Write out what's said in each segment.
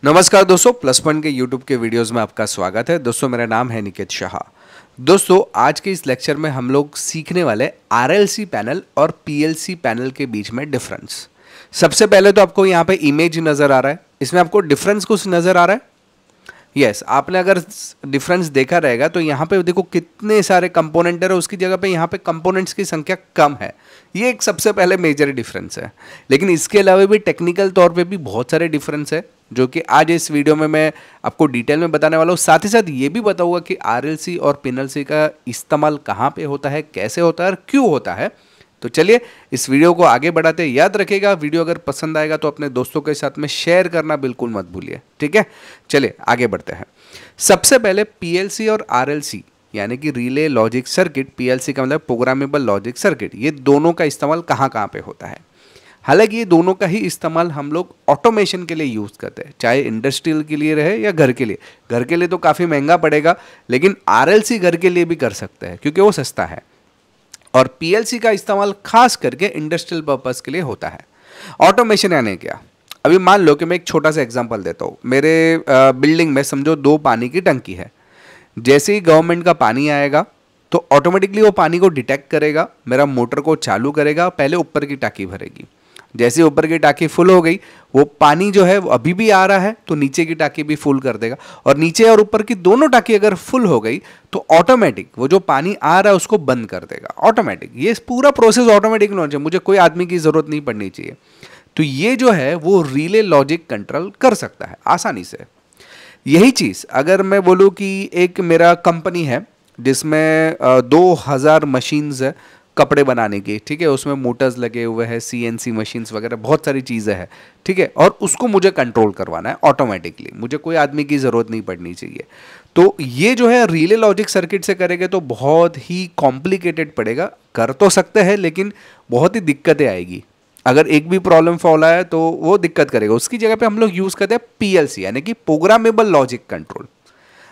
नमस्कार दोस्तों, plus point के यूट्यूब के वीडियोस में आपका स्वागत है। दोस्तों मेरा नाम है निकेत शाह। दोस्तों आज के इस लेक्चर में हम लोग सीखने वाले आरएलसी पैनल और पीएलसी पैनल के बीच में डिफरेंस। सबसे पहले तो आपको यहाँ पे इमेज नज़र आ रहा है, इसमें आपको डिफरेंस कुछ नज़र आ रहा है। यस, आपने अगर डिफरेंस देखा रहेगा तो यहाँ पे देखो कितने सारे कंपोनेंट है, उसकी जगह पे यहाँ पे कंपोनेंट्स की संख्या कम है। ये एक सबसे पहले मेजर डिफरेंस है। लेकिन इसके अलावा भी टेक्निकल तौर पे भी बहुत सारे डिफरेंस है जो कि आज इस वीडियो में मैं आपको डिटेल में बताने वाला हूँ। साथ ही साथ ये भी बताऊंगा कि आरएलसी और पीएलसी का इस्तेमाल कहाँ पे होता है, कैसे होता है और क्यों होता है। तो चलिए इस वीडियो को आगे बढ़ाते हैं। याद रखिएगा, वीडियो अगर पसंद आएगा तो अपने दोस्तों के साथ में शेयर करना बिल्कुल मत भूलिए, ठीक है। चलिए आगे बढ़ते हैं। सबसे पहले पीएलसी और आरएलसी यानी कि रिले लॉजिक सर्किट, पीएलसी का मतलब प्रोग्रामेबल लॉजिक सर्किट, ये दोनों का इस्तेमाल कहाँ कहाँ पे होता है। हालांकि ये दोनों का ही इस्तेमाल हम लोग ऑटोमेशन के लिए यूज़ करते हैं, चाहे इंडस्ट्रियल के लिए रहे या घर के लिए। घर के लिए तो काफ़ी महंगा पड़ेगा, लेकिन आरएलसी घर के लिए भी कर सकते हैं क्योंकि वो सस्ता है। और पीएलसी का इस्तेमाल खास करके इंडस्ट्रियल पर्पस के लिए होता है। ऑटोमेशन यानी क्या, अभी मान लो कि मैं एक छोटा सा एग्जांपल देता हूँ। मेरे बिल्डिंग में समझो 2 पानी की टंकी है। जैसे ही गवर्नमेंट का पानी आएगा तो ऑटोमेटिकली वो पानी को डिटेक्ट करेगा, मेरा मोटर को चालू करेगा, पहले ऊपर की टांकी भरेगी। जैसे ऊपर की टांकी फुल हो गई, वो पानी जो है वो अभी भी आ रहा है तो नीचे की टांकी भी फुल कर देगा। और नीचे और ऊपर की दोनों टांकी अगर फुल हो गई तो ऑटोमेटिक वो जो पानी आ रहा है उसको बंद कर देगा ऑटोमेटिक। ये पूरा प्रोसेस ऑटोमेटिक होना चाहिए, मुझे कोई आदमी की जरूरत नहीं पड़नी चाहिए। तो ये जो है वो रिले लॉजिक कंट्रोल कर सकता है आसानी से। यही चीज़ अगर मैं बोलूँ कि एक मेरा कंपनी है जिसमें 2000 मशीन्स है कपड़े बनाने की, ठीक है, उसमें मोटर्स लगे हुए हैं, सीएनसी मशीन्स वगैरह बहुत सारी चीज़ें हैं, ठीक है, और उसको मुझे कंट्रोल करवाना है ऑटोमेटिकली, मुझे कोई आदमी की ज़रूरत नहीं पड़नी चाहिए। तो ये जो है रिले लॉजिक सर्किट से करेंगे तो बहुत ही कॉम्प्लिकेटेड पड़ेगा। कर तो सकते हैं लेकिन बहुत ही दिक्कतें आएगी। अगर एक भी प्रॉब्लम फॉल आया तो वो दिक्कत करेगा। उसकी जगह पे हम लोग यूज़ करते हैं पीएलसी यानी कि प्रोग्रामेबल लॉजिक कंट्रोल।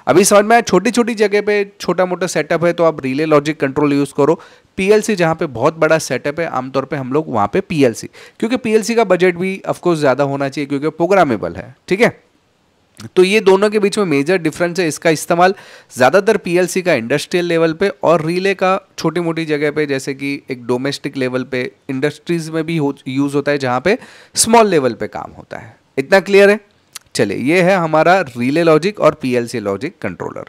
अभी समझ में आया, छोटी छोटी जगह पे छोटा मोटा सेटअप है तो आप रिले लॉजिक कंट्रोल यूज़ करो। पीएलसी जहाँ पे बहुत बड़ा सेटअप है आमतौर पे हम लोग वहाँ पे पीएलसी, क्योंकि पीएलसी का बजट भी ऑफकोर्स ज़्यादा होना चाहिए क्योंकि प्रोग्रामेबल है, ठीक है। तो ये दोनों के बीच में मेजर डिफरेंस है। इसका इस्तेमाल ज़्यादातर पीएलसी का इंडस्ट्रियल लेवल पे और रिले का छोटी मोटी जगह पे, जैसे कि एक डोमेस्टिक लेवल पे, इंडस्ट्रीज में भी यूज़ होता है जहाँ पे स्मॉल लेवल पे काम होता है। इतना क्लियर है। चलिए, ये है हमारा रिले लॉजिक और पीएलसी लॉजिक कंट्रोलर।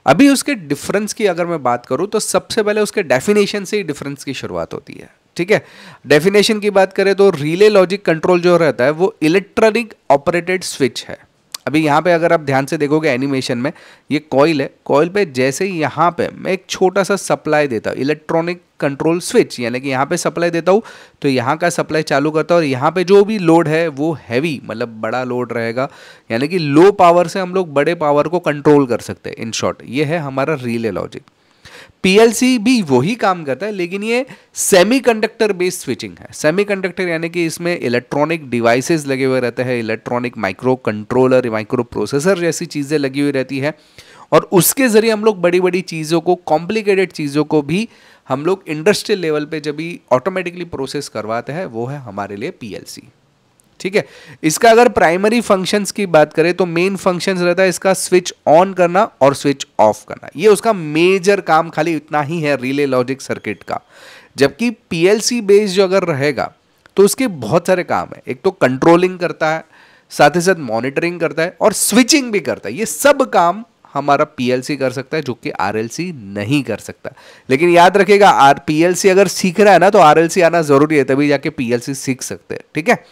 अभी उसके डिफरेंस की अगर मैं बात करूं तो सबसे पहले उसके डेफिनेशन से ही डिफरेंस की शुरुआत होती है, ठीक है। डेफिनेशन की बात करें तो रिले लॉजिक कंट्रोल जो रहता है वो इलेक्ट्रॉनिक ऑपरेटेड स्विच है। अभी यहाँ पे अगर आप ध्यान से देखोगे एनिमेशन में, ये कॉइल है, कॉइल पे जैसे ही यहाँ पे मैं एक छोटा सा सप्लाई देता हूँ, इलेक्ट्रॉनिक कंट्रोल स्विच यानी कि यहाँ पे सप्लाई देता हूँ तो यहाँ का सप्लाई चालू करता है और यहाँ पे जो भी लोड है वो हैवी मतलब बड़ा लोड रहेगा, यानी कि लो पावर से हम लोग बड़े पावर को कंट्रोल कर सकते हैं। इन शॉर्ट ये है हमारा रिले लॉजिक। पीएलसी भी वही काम करता है लेकिन ये सेमीकंडक्टर बेस्ड स्विचिंग है। सेमीकंडक्टर यानी कि इसमें इलेक्ट्रॉनिक डिवाइसेस लगे हुए रहते हैं, electronic micro controller, micro processor जैसी चीज़ें लगी हुई रहती है और उसके ज़रिए हम लोग बड़ी बड़ी चीज़ों को, कॉम्प्लिकेटेड चीज़ों को भी हम लोग इंडस्ट्रियल लेवल पे जब भी ऑटोमेटिकली प्रोसेस करवाते हैं वो है हमारे लिए पीएलसी, ठीक है। इसका अगर प्राइमरी फंक्शंस की बात करें तो मेन फंक्शंस रहता है इसका स्विच ऑन करना और स्विच ऑफ करना। ये उसका मेजर काम खाली इतना ही है रिले लॉजिक सर्किट का। जबकि पीएलसी बेस्ड जो अगर रहेगा तो उसके बहुत सारे काम है। एक तो कंट्रोलिंग करता है, साथ ही साथ मॉनिटरिंग करता है और स्विचिंग भी करता है। ये सब काम हमारा पीएलसी कर सकता है जो कि आरएलसी नहीं कर सकता। लेकिन याद रखिएगा, पीएलसी अगर सीख रहा है ना तो आरएलसी आना जरूरी है, तभी जाके पीएलसी सीख सकते हैं, ठीक है।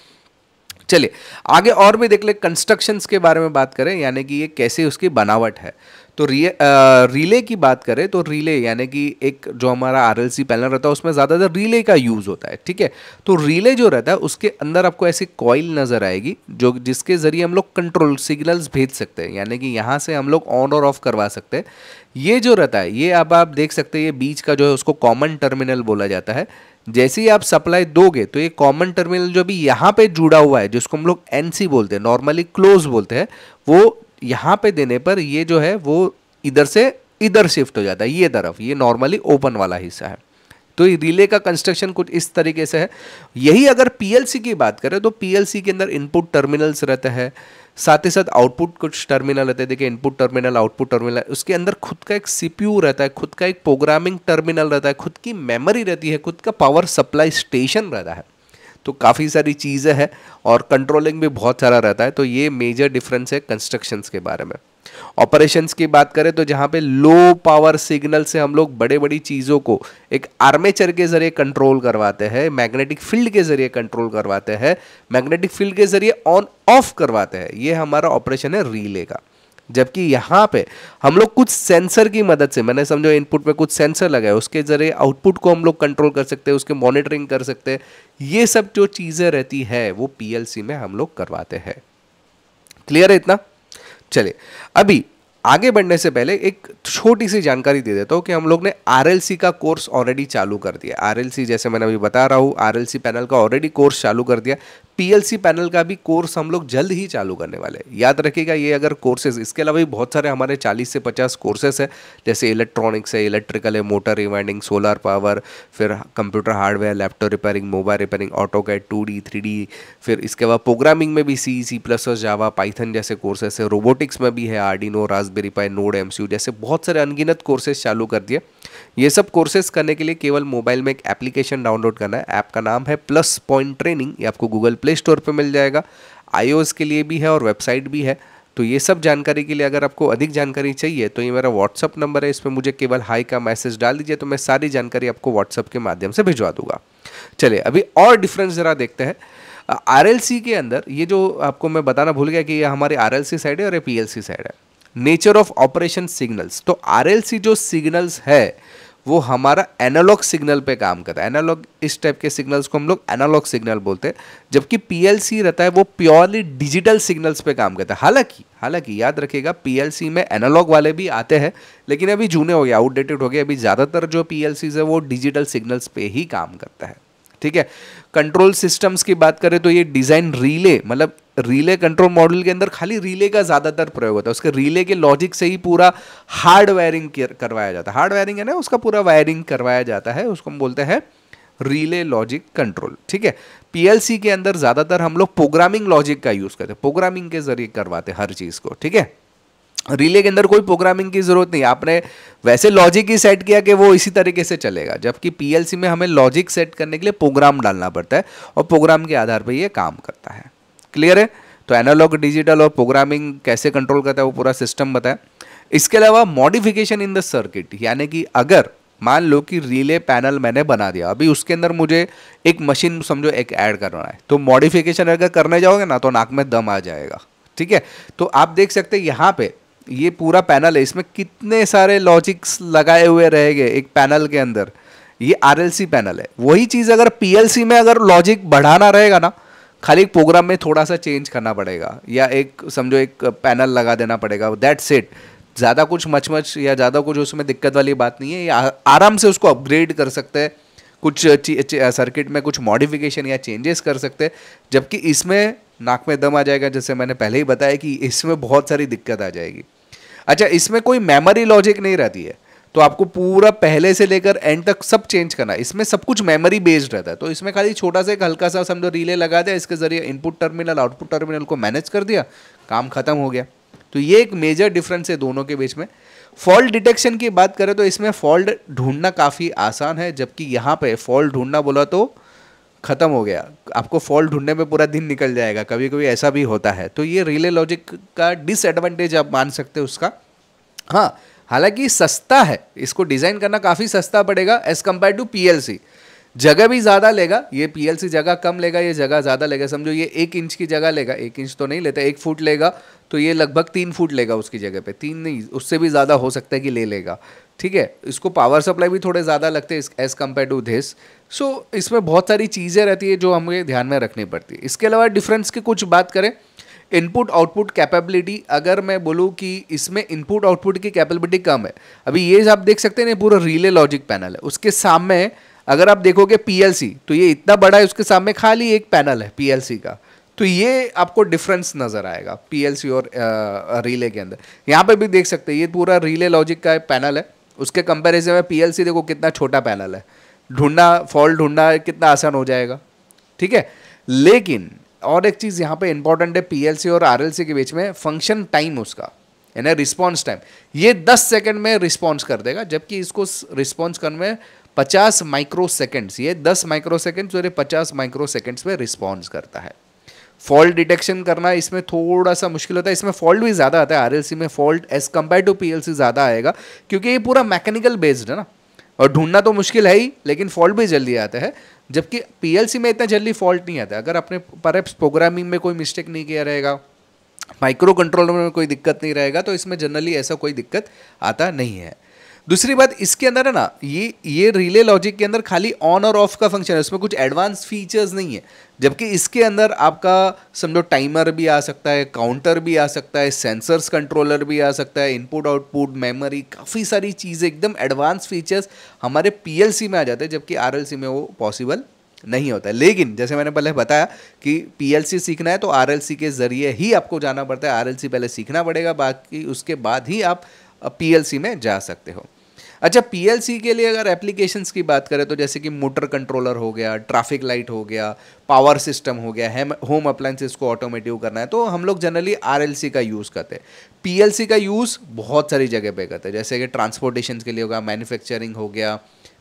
चलिए आगे और भी देख ले, कंस्ट्रक्शंस के बारे में बात करें यानी कि ये कैसे उसकी बनावट है। तो रिले की बात करें तो रिले यानी कि एक जो हमारा आरएलसी पैनल रहता है उसमें ज़्यादातर रिले का यूज़ होता है, ठीक है। तो रिले जो रहता है उसके अंदर आपको ऐसी कॉइल नज़र आएगी जो जिसके ज़रिए हम लोग कंट्रोल सिग्नल्स भेज सकते हैं, यानी कि यहाँ से हम लोग ऑन और ऑफ करवा सकते हैं। ये जो रहता है ये अब आप देख सकते हैं, ये बीच का जो है उसको कॉमन टर्मिनल बोला जाता है। जैसे ही आप सप्लाई दोगे तो ये कॉमन टर्मिनल जो भी यहाँ पे जुड़ा हुआ है जिसको हम लोग एनसी बोलते हैं, नॉर्मली क्लोज बोलते हैं, वो यहाँ पे देने पर ये जो है वो इधर से इधर शिफ्ट हो जाता है, ये तरफ, ये नॉर्मली ओपन वाला हिस्सा है। तो ये रिले का कंस्ट्रक्शन कुछ इस तरीके से है। यही अगर पीएलसी की बात करें तो पीएलसी के अंदर इनपुट टर्मिनल्स रहते हैं, साथ ही साथ आउटपुट कुछ टर्मिनल रहते हैं, देखिए इनपुट टर्मिनल, आउटपुट टर्मिनल, उसके अंदर खुद का एक सीपीयू रहता है, खुद का एक प्रोग्रामिंग टर्मिनल रहता है, खुद की मेमोरी रहती है, खुद का पावर सप्लाई स्टेशन रहता है। तो काफ़ी सारी चीज़ें हैं और कंट्रोलिंग भी बहुत सारा रहता है। तो ये मेजर डिफरेंस है कंस्ट्रक्शंस के बारे में। ऑपरेशंस की बात करें तो जहाँ पे लो पावर सिग्नल से हम लोग बड़े बड़ी चीज़ों को एक आर्मेचर के जरिए कंट्रोल करवाते हैं, मैग्नेटिक फील्ड के जरिए कंट्रोल करवाते हैं, मैग्नेटिक फील्ड के जरिए ऑन ऑफ करवाते हैं, ये हमारा ऑपरेशन है रिले का। जबकि यहाँ पे हम लोग कुछ सेंसर की मदद से, मैंने समझो इनपुट पे कुछ सेंसर लगाए, उसके जरिए आउटपुट को हम लोग कंट्रोल कर सकते हैं, उसके मॉनिटरिंग कर सकते हैं। ये सब जो चीज़ें रहती है वो पीएलसी में हम लोग करवाते हैं। क्लियर है इतना? चलिए अभी आगे बढ़ने से पहले एक छोटी सी जानकारी दे देता हूँ कि हम लोग ने आरएलसी का कोर्स ऑलरेडी चालू कर दिया। आरएलसी जैसे मैंने अभी बता रहा हूँ, आरएलसी पैनल का ऑलरेडी कोर्स चालू कर दिया। पीएलसी पैनल का भी कोर्स हम लोग जल्द ही चालू करने वाले हैं। याद रखिएगा ये अगर कोर्सेज, इसके अलावा भी बहुत सारे हमारे 40 से 50 कोर्सेज है, जैसे इलेक्ट्रॉनिक्स है, इलेक्ट्रिकल है, मोटर रिवाइंडिंग, सोलर पावर, फिर computer hardware, laptop repairing, mobile repairing, AutoCAD, 2D 3D, फिर इसके बाद प्रोग्रामिंग में भी C++, जावा, पाइथन जैसे कोर्सेस है, रोबोटिक्स में भी है आर्डिनो, रास्पबेरी पाई, नोड MCU जैसे बहुत सारे अनगिनत कोर्सेज चालू कर दिए। ये सब कोर्सेज करने के लिए केवल मोबाइल में एक एप्लीकेशन डाउनलोड करना है। ऐप का नाम है प्लस पॉइंट ट्रेनिंग, ये आपको गूगल प्ले स्टोर पे मिल जाएगा। iOS के लिए भी है और वेबसाइट भी है। तो ये सब जानकारी के लिए अगर आपको अधिक जानकारी चाहिए तो ये मेरा व्हाट्सअप नंबर है, इसमें मुझे केवल हाई का मैसेज डाल दीजिए तो मैं सारी जानकारी आपको व्हाट्सअप के माध्यम से भिजवा दूंगा। चलिए अभी और डिफरेंस ज़रा देखते हैं। आरएलसी के अंदर ये जो आपको मैं बताना भूल गया कि ये हमारी आरएलसी साइड है और ये पीएलसी साइड है। नेचर ऑफ ऑपरेशन सिग्नल्स, तो आरएलसी जो सिग्नल्स है वो हमारा एनालॉग सिग्नल पे काम करता है। एनालॉग, इस टाइप के सिग्नल्स को हम लोग एनालॉग सिग्नल बोलते हैं, जबकि पीएलसी रहता है वो प्योरली डिजिटल सिग्नल्स पे काम करता है। हालांकि याद रखिएगा पीएलसी में एनालॉग वाले भी आते हैं, लेकिन अभी जूने हो गए, आउटडेटेड हो गए। अभी ज़्यादातर जो पीएलसीज है वो डिजिटल सिग्नल्स पे ही काम करता है। ठीक है। कंट्रोल सिस्टम्स की बात करें तो ये डिज़ाइन रिले, मतलब रिले कंट्रोल मॉड्यूल के अंदर खाली रिले का ज़्यादातर प्रयोग होता है। उसके रिले के लॉजिक से ही पूरा हार्ड वायरिंग करवाया जाता है। हार्ड वायरिंग है ना, उसका पूरा वायरिंग करवाया जाता है, उसको हम बोलते हैं रिले लॉजिक कंट्रोल। ठीक है। पीएलसी के अंदर ज़्यादातर हम लोग प्रोग्रामिंग लॉजिक का यूज़ करते हैं, प्रोग्रामिंग के जरिए करवाते हैं हर चीज़ को। ठीक है। रिले के अंदर कोई प्रोग्रामिंग की जरूरत नहीं, आपने वैसे लॉजिक ही सेट किया कि वो इसी तरीके से चलेगा, जबकि पीएलसी में हमें लॉजिक सेट करने के लिए प्रोग्राम डालना पड़ता है और प्रोग्राम के आधार पर ये काम करता है। क्लियर है? तो एनालॉग, डिजिटल और प्रोग्रामिंग कैसे कंट्रोल करता है वो पूरा सिस्टम बताया। इसके अलावा मॉडिफिकेशन इन द सर्किट, यानी कि अगर मान लो कि रिले पैनल मैंने बना दिया, अभी उसके अंदर मुझे एक मशीन समझो एक ऐड करना है, तो मॉडिफिकेशन अगर करने जाओगे ना तो नाक में दम आ जाएगा। ठीक है। तो आप देख सकते हैं यहाँ पे ये पूरा पैनल है, इसमें कितने सारे लॉजिक्स लगाए हुए रहेंगे एक पैनल के अंदर। ये आरएलसी पैनल है। वही चीज़ अगर पीएलसी में अगर लॉजिक बढ़ाना रहेगा ना, खाली एक प्रोग्राम में थोड़ा सा चेंज करना पड़ेगा या एक समझो एक पैनल लगा देना पड़ेगा, दैट्स इट। ज़्यादा कुछ मच या ज़्यादा कुछ उसमें दिक्कत वाली बात नहीं है, ये आराम से उसको अपग्रेड कर सकते हैं, कुछ सर्किट में कुछ मॉडिफिकेशन या चेंजेस कर सकते हैं। जबकि इसमें नाक में दम आ जाएगा, जैसे मैंने पहले ही बताया कि इसमें बहुत सारी दिक्कत आ जाएगी। अच्छा, इसमें कोई मेमोरी लॉजिक नहीं रहती है, तो आपको पूरा पहले से लेकर एंड तक सब चेंज करना है। इसमें सब कुछ मेमोरी बेस्ड रहता है, तो इसमें खाली छोटा सा एक हल्का सा समझो रिले लगा दिया, इसके जरिए इनपुट टर्मिनल आउटपुट टर्मिनल को मैनेज कर दिया, काम खत्म हो गया। तो ये एक मेजर डिफरेंस है दोनों के बीच में। फॉल्ट डिटेक्शन की बात करें तो इसमें फॉल्ट ढूंढना काफ़ी आसान है, जबकि यहाँ पे फॉल्ट ढूंढना बोला तो खत्म हो गया, आपको फॉल्ट ढूंढने में पूरा दिन निकल जाएगा, कभी कभी ऐसा भी होता है। तो ये रिले लॉजिक का डिसएडवांटेज आप मान सकते हो उसका। हाँ, हालांकि सस्ता है, इसको डिज़ाइन करना काफ़ी सस्ता पड़ेगा एज़ कम्पेयर टू पीएलसी। जगह भी ज़्यादा लेगा, ये पीएलसी जगह कम लेगा, ये जगह ज़्यादा लेगा। समझो ये 1 इंच की जगह लेगा, 1 इंच तो नहीं लेता, 1 फुट लेगा, तो ये लगभग 3 फुट लेगा उसकी जगह पे, 3 नहीं उससे भी ज़्यादा हो सकता है कि ले लेगा। ठीक है। इसको पावर सप्लाई भी थोड़े ज़्यादा लगते हैं एज़ कम्पेयर टू दिस। सो इसमें बहुत सारी चीज़ें रहती है जो हमें ध्यान में रखनी पड़ती है। इसके अलावा डिफरेंस की कुछ बात करें, इनपुट आउटपुट कैपेबिलिटी, अगर मैं बोलूँ कि इसमें इनपुट आउटपुट की कैपेबिलिटी कम है। अभी ये आप देख सकते हैं ना, पूरा रिले लॉजिक पैनल है, उसके सामने अगर आप देखोगे पीएलसी तो ये इतना बड़ा है, उसके सामने खाली एक पैनल है पीएलसी का। तो ये आपको डिफरेंस नज़र आएगा पीएलसी और रिले के अंदर। यहाँ पे भी देख सकते हैं ये पूरा रिले लॉजिक का पैनल है, उसके कंपैरिजन में पीएलसी देखो कितना छोटा पैनल है, ढूंढना फॉल्ट ढूंढना कितना आसान हो जाएगा। ठीक है। लेकिन और एक चीज़ यहाँ पे इंपॉर्टेंट है पीएलसी और आरएलसी के बीच में, फंक्शन टाइम उसका, यानी रिस्पॉन्स टाइम, ये 10 सेकंड में रिस्पॉन्स कर देगा, जबकि इसको रिस्पॉन्स करने में 50 माइक्रो सेकेंड्स, ये 10 माइक्रो सेकेंड्स और ये 50 माइक्रो सेकेंड्स में रिस्पॉन्स करता है। फॉल्ट डिटेक्शन करना इसमें थोड़ा सा मुश्किल होता है, इसमें फॉल्ट भी ज़्यादा आता है, आरएलसी में fault as compare to PLC ज़्यादा आएगा, क्योंकि ये पूरा मैकेनिकल बेस्ड है ना, और ढूंढना तो मुश्किल है ही, लेकिन फॉल्ट भी जल्दी आता है, जबकि पीएलसी में इतना जल्दी फॉल्ट नहीं आता। अगर आपने परहैप्स प्रोग्रामिंग में कोई मिस्टेक नहीं किया रहेगा, माइक्रो कंट्रोलर में कोई दिक्कत नहीं रहेगा, तो इसमें जनरली ऐसा कोई दिक्कत आता नहीं है। दूसरी बात इसके अंदर है ना, ये रिले लॉजिक के अंदर खाली ऑन और ऑफ का फंक्शन है, उसमें कुछ एडवांस फीचर्स नहीं है, जबकि इसके अंदर आपका समझो टाइमर भी आ सकता है, काउंटर भी आ सकता है, सेंसर्स कंट्रोलर भी आ सकता है, इनपुट आउटपुट मेमोरी, काफ़ी सारी चीज़ें, एकदम एडवांस फीचर्स हमारे पीएलसी में आ जाते हैं, जबकि आरएलसी में वो पॉसिबल नहीं होता है। लेकिन जैसे मैंने पहले बताया कि पीएलसी सीखना है तो आरएलसी के ज़रिए ही आपको जाना पड़ता है, आरएलसी पहले सीखना पड़ेगा, बाकी उसके बाद ही आप पीएलसी में जा सकते हो। अच्छा, पीएलसी के लिए अगर एप्लीकेशंस की बात करें तो जैसे कि मोटर कंट्रोलर हो गया, ट्रैफिक लाइट हो गया, पावर सिस्टम हो गया, होम अप्लायंसेस को ऑटोमेटिव करना है, तो हम लोग जनरली आरएलसी का यूज़ करते हैं। पीएलसी का यूज़ बहुत सारी जगह पे करते हैं, जैसे कि ट्रांसपोर्टेशन के लिए होगा, मैन्युफैक्चरिंग हो गया,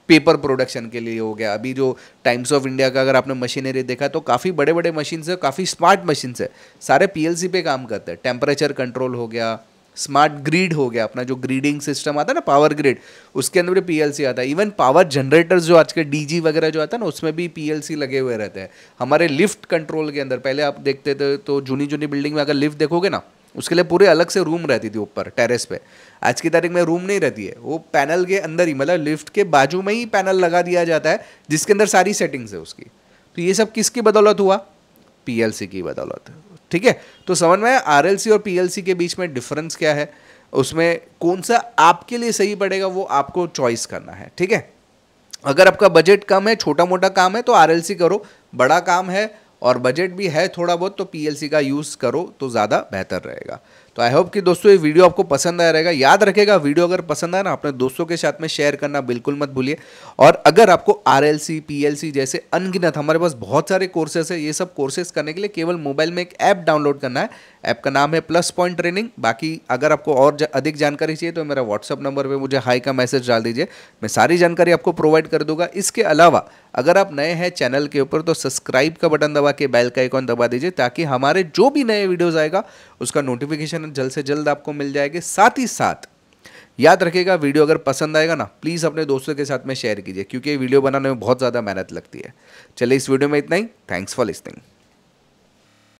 पेपर प्रोडक्शन के लिए हो गया। अभी जो टाइम्स ऑफ इंडिया का अगर आपने मशीनरी देखा तो काफ़ी बड़े बड़े मशीन है, काफ़ी स्मार्ट मशीन है, सारे पीएलसी पे काम करते हैं। टेम्परेचर कंट्रोल हो गया, स्मार्ट ग्रिड हो गया, अपना जो ग्रिडिंग सिस्टम आता है ना, पावर ग्रिड, उसके अंदर भी पीएलसी आता है। इवन पावर जनरेटर्स जो आज के डीजी वगैरह जो आता है ना, उसमें भी पीएलसी लगे हुए रहते हैं। हमारे लिफ्ट कंट्रोल के अंदर पहले आप देखते थे तो जूनी बिल्डिंग में अगर लिफ्ट देखोगे ना, उसके लिए पूरे अलग से रूम रहती थी ऊपर टेरेस पे। आज की तारीख में रूम नहीं रहती है, वो पैनल के अंदर ही, मतलब लिफ्ट के बाजू में ही पैनल लगा दिया जाता है, जिसके अंदर सारी सेटिंग्स है उसकी। तो ये सब किसकी बदौलत हुआ? पीएलसी की बदौलत। ठीक है, तो समझ में आरएलसी और पीएलसी के बीच में डिफरेंस क्या है, उसमें कौन सा आपके लिए सही पड़ेगा वो आपको चॉइस करना है। ठीक है, अगर आपका बजट कम है, छोटा मोटा काम है तो आरएलसी करो, बड़ा काम है और बजट भी है थोड़ा बहुत तो पीएलसी का यूज़ करो तो ज़्यादा बेहतर रहेगा। तो आई होप कि दोस्तों ये वीडियो आपको पसंद आया रहेगा। याद रखेगा, वीडियो अगर पसंद आया ना, अपने दोस्तों के साथ में शेयर करना बिल्कुल मत भूलिए। और अगर आपको आरएलसी पीएलसी जैसे अनगिनत, हमारे पास बहुत सारे कोर्सेस है, ये सब कोर्सेज करने के लिए केवल मोबाइल में एक ऐप डाउनलोड करना है। ऐप का नाम है प्लस पॉइंट ट्रेनिंग। बाकी अगर आपको और अधिक जानकारी चाहिए तो मेरा व्हाट्सअप नंबर पे मुझे हाई का मैसेज डाल दीजिए, मैं सारी जानकारी आपको प्रोवाइड कर दूंगा। इसके अलावा अगर आप नए हैं चैनल के ऊपर तो सब्सक्राइब का बटन दबा के बेल का आइकॉन दबा दीजिए, ताकि हमारे जो भी नए वीडियोस आएगा उसका नोटिफिकेशन जल्द से जल्द आपको मिल जाएगा। साथ ही साथ याद रखिएगा, वीडियो अगर पसंद आएगा ना, प्लीज़ अपने दोस्तों के साथ में शेयर कीजिए, क्योंकि ये वीडियो बनाने में बहुत ज़्यादा मेहनत लगती है। चलिए इस वीडियो में इतना ही। Thanks for listening.